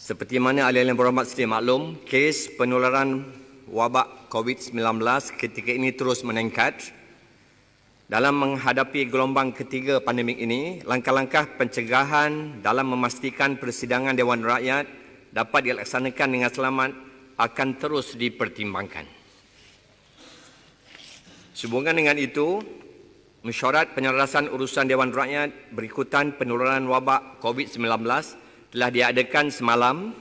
Seperti mana ahli yang berhormat sedia maklum, kes penularan wabak COVID-19 ketika ini terus meningkat. Dalam menghadapi gelombang ketiga pandemik ini, langkah-langkah pencegahan dalam memastikan persidangan Dewan Rakyat dapat dilaksanakan dengan selamat akan terus dipertimbangkan. Sehubungan dengan itu, mesyuarat penyelarasan urusan Dewan Rakyat berikutan penularan wabak COVID-19 telah diadakan semalam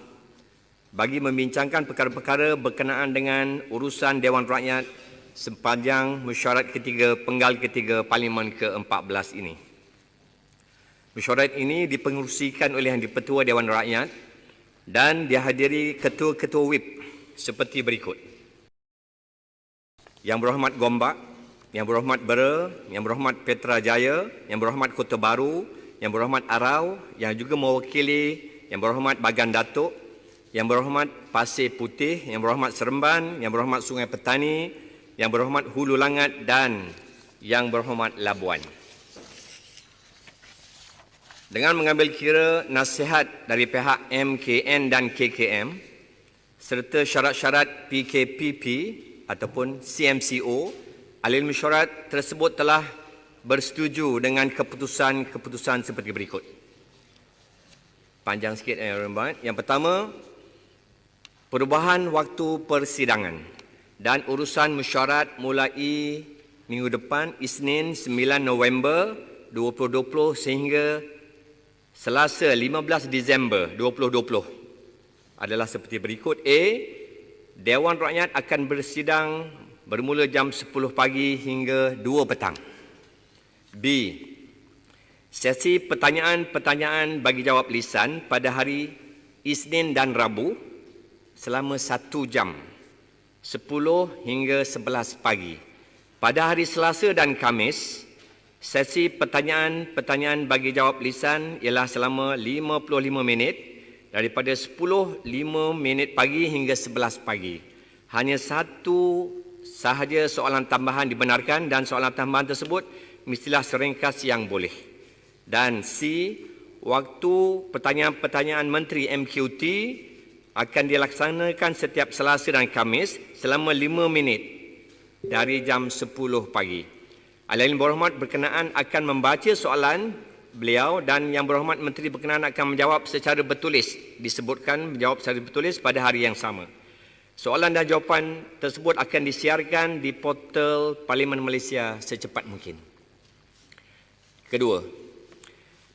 bagi membincangkan perkara-perkara berkenaan dengan urusan Dewan Rakyat sepanjang mesyuarat ketiga penggal ketiga Parlimen ke-14 ini. Mesyuarat ini dipengerusikan oleh Yang di-Pertua Dewan Rakyat dan dihadiri ketua-ketua WIP seperti berikut. Yang berhormat Gombak, Yang berhormat Bera, Yang berhormat Petra Jaya, Yang berhormat Kota Baru, Yang berhormat Arau, yang juga mewakili Yang berhormat Bagan Datuk, Yang berhormat Pasir Putih, Yang berhormat Seremban, Yang berhormat Sungai Petani, Yang berhormat Hulu Langat dan Yang berhormat Labuan. Dengan mengambil kira nasihat dari pihak MKN dan KKM serta syarat-syarat PKPP ataupun CMCO, ahli mesyuarat tersebut telah bersetuju dengan keputusan-keputusan seperti berikut. Panjang sikit Yang Berhormat. Yang pertama, perubahan waktu persidangan dan urusan mesyuarat mulai minggu depan Isnin 9 November 2020 sehingga Selasa 15 Disember 2020 adalah seperti berikut. A. Dewan Rakyat akan bersidang bermula jam 10 pagi hingga 2 petang. B. Sesi pertanyaan-pertanyaan bagi jawab lisan pada hari Isnin dan Rabu selama 1 jam, 10 hingga 11 pagi. Pada hari Selasa dan Khamis, sesi pertanyaan-pertanyaan bagi jawab lisan ialah selama 55 minit daripada 10.05 minit pagi hingga 11 pagi. Hanya satu sahaja soalan tambahan dibenarkan dan soalan tambahan tersebut mestilah seringkas yang boleh. Dan C. Waktu pertanyaan-pertanyaan Menteri MQT akan dilaksanakan setiap Selasa dan Khamis selama 5 minit dari jam 10 pagi. Ahli yang berhormat berkenaan akan membaca soalan beliau dan Yang Berhormat Menteri berkenaan akan menjawab secara bertulis. Disebutkan menjawab secara bertulis pada hari yang sama. Soalan dan jawapan tersebut akan disiarkan di portal Parlimen Malaysia secepat mungkin. Kedua,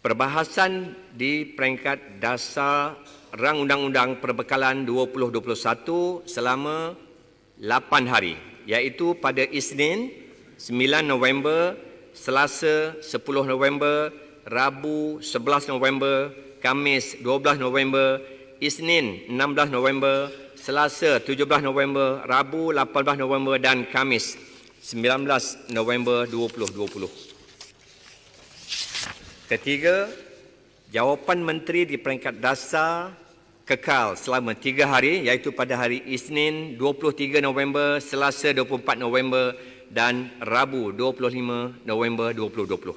perbahasan di peringkat dasar Rang Undang-Undang Perbekalan 2021 selama 8 hari, iaitu pada Isnin 9 November, Selasa 10 November, Rabu 11 November, Khamis 12 November, Isnin 16 November, Selasa 17 November, Rabu 18 November dan Khamis 19 November 2020. Ketiga, jawapan menteri di peringkat dasar kekal selama 3 hari iaitu pada hari Isnin 23 November, Selasa 24 November dan Rabu 25 November 2020.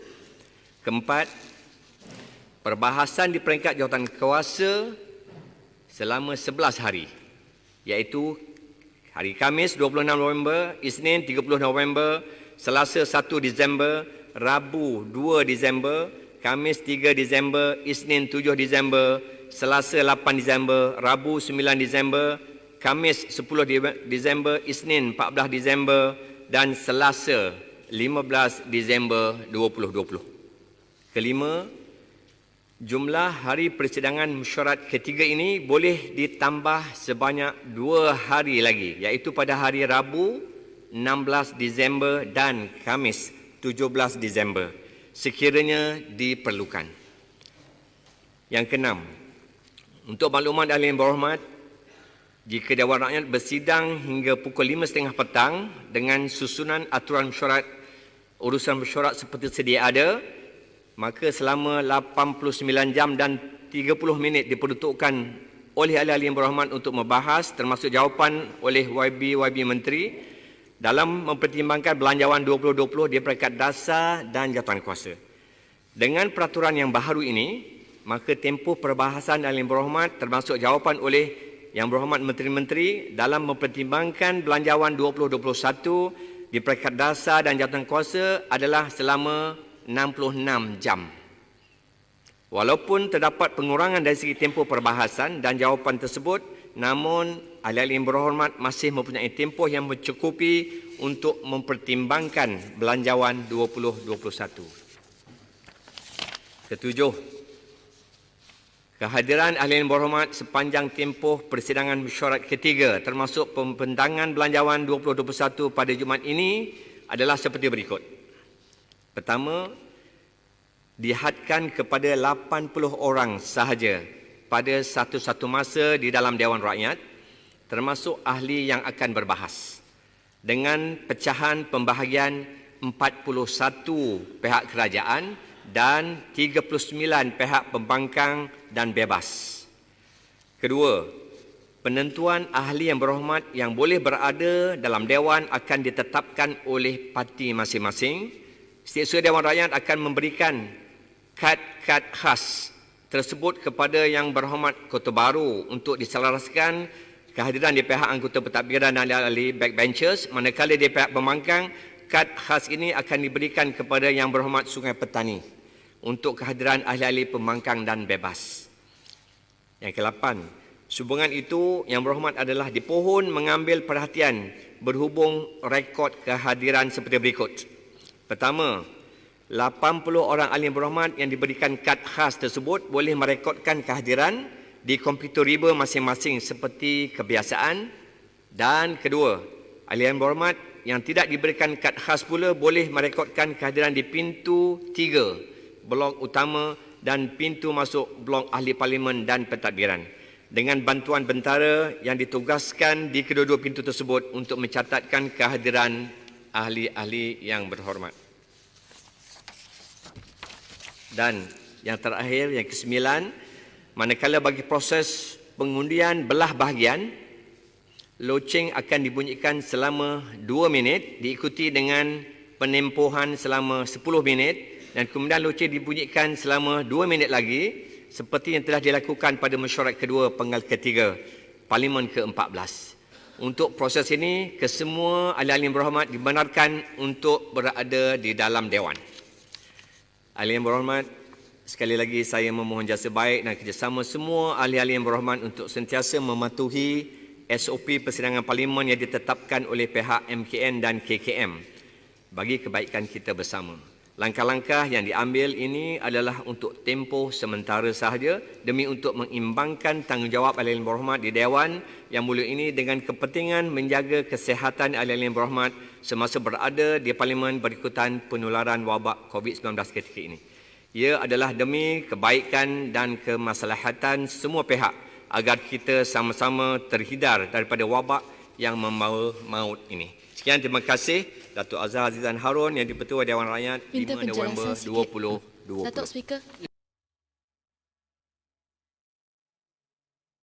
Keempat, perbahasan di peringkat jawatan kuasa selama 11 hari iaitu hari Khamis 26 November, Isnin 30 November, Selasa 1 Disember, Rabu 2 Disember, Khamis 3 Disember, Isnin 7 Disember, Selasa 8 Disember, Rabu 9 Disember, Khamis 10 Disember, Isnin 14 Disember dan Selasa 15 Disember 2020. Kelima, jumlah hari persidangan mesyuarat ketiga ini boleh ditambah sebanyak 2 hari lagi iaitu pada hari Rabu 16 Disember dan Khamis 17 Disember. Sekiranya diperlukan. Yang keenam, untuk maklumat ahli yang berhormat, jika Dewan Rakyat bersidang hingga pukul 5.30 petang dengan susunan aturan mesyuarat, urusan mesyuarat seperti sedia ada, maka selama 89 jam dan 30 minit diperuntukkan oleh ahli-ahli yang berhormat untuk membahas termasuk jawapan oleh YB Menteri dalam mempertimbangkan belanjawan 2020 di peringkat dasar dan jawatan kuasa. Dengan peraturan yang baharu ini, maka tempoh perbahasan Ahli Yang Berhormat termasuk jawapan oleh Yang Berhormat Menteri-Menteri dalam mempertimbangkan Belanjawan 2021 di peringkat dasar dan jawatankuasa adalah selama 66 jam. Walaupun terdapat pengurangan dari segi tempoh perbahasan dan jawapan tersebut, namun ahli-ahli yang berhormat masih mempunyai tempoh yang mencukupi untuk mempertimbangkan Belanjawan 2021. Ketujuh, kehadiran ahli yang berhormat sepanjang tempoh persidangan mesyuarat ketiga termasuk pembentangan Belanjawan 2021 pada Jumaat ini adalah seperti berikut. Pertama, dihadkan kepada 80 orang sahaja pada satu-satu masa di dalam Dewan Rakyat, termasuk ahli yang akan berbahas, dengan pecahan pembahagian 41 pihak kerajaan dan 39 pihak pembangkang dan bebas. Kedua, penentuan ahli yang berhormat yang boleh berada dalam Dewan akan ditetapkan oleh parti masing-masing. Setiausaha Dewan Rakyat akan memberikan kad-kad khas tersebut kepada Yang Berhormat Kota Baru untuk diselaraskan kehadiran di pihak anggota pentadbiran dan ahli backbenchers, manakala di pihak pembangkang, kad khas ini akan diberikan kepada Yang Berhormat Sungai Petani untuk kehadiran ahli-ahli pembangkang dan bebas. Yang ke-8, sehubungan itu Yang Berhormat adalah dipohon mengambil perhatian berhubung rekod kehadiran seperti berikut. Pertama, 80 orang ahli yang berhormat yang diberikan kad khas tersebut boleh merekodkan kehadiran di komputer riba masing-masing seperti kebiasaan. Dan kedua, ahli yang berhormat yang tidak diberikan kad khas pula boleh merekodkan kehadiran di pintu 3, blok utama dan pintu masuk blok ahli parlimen dan pentadbiran, dengan bantuan bentara yang ditugaskan di kedua-dua pintu tersebut untuk mencatatkan kehadiran ahli-ahli yang berhormat. Dan yang terakhir, yang ke-9, manakala bagi proses pengundian belah bahagian, loceng akan dibunyikan selama 2 minit diikuti dengan penempohan selama 10 minit dan kemudian loceng dibunyikan selama 2 minit lagi seperti yang telah dilakukan pada mesyuarat kedua penggal ketiga Parlimen ke-14. Untuk proses ini, kesemua ahli-ahli yang berhormat dibenarkan untuk berada di dalam Dewan. Ahli yang berhormat, sekali lagi saya memohon jasa baik dan kerjasama semua ahli-ahli yang berhormat untuk sentiasa mematuhi SOP persidangan Parlimen yang ditetapkan oleh pihak MKN dan KKM bagi kebaikan kita bersama. Langkah-langkah yang diambil ini adalah untuk tempoh sementara sahaja demi untuk mengimbangkan tanggungjawab ahli yang berhormat di Dewan yang mulia ini dengan kepentingan menjaga kesihatan ahli yang berhormat semasa berada di Parlimen berikutan penularan wabak COVID-19 ketika ini. Ia adalah demi kebaikan dan kemaslahatan semua pihak agar kita sama-sama terhindar daripada wabak yang membawa maut ini. Sekian, terima kasih. Datuk Azhar Azizan Harun yang di-Pertua Dewan Rakyat 5 November 2020. Datuk Speaker.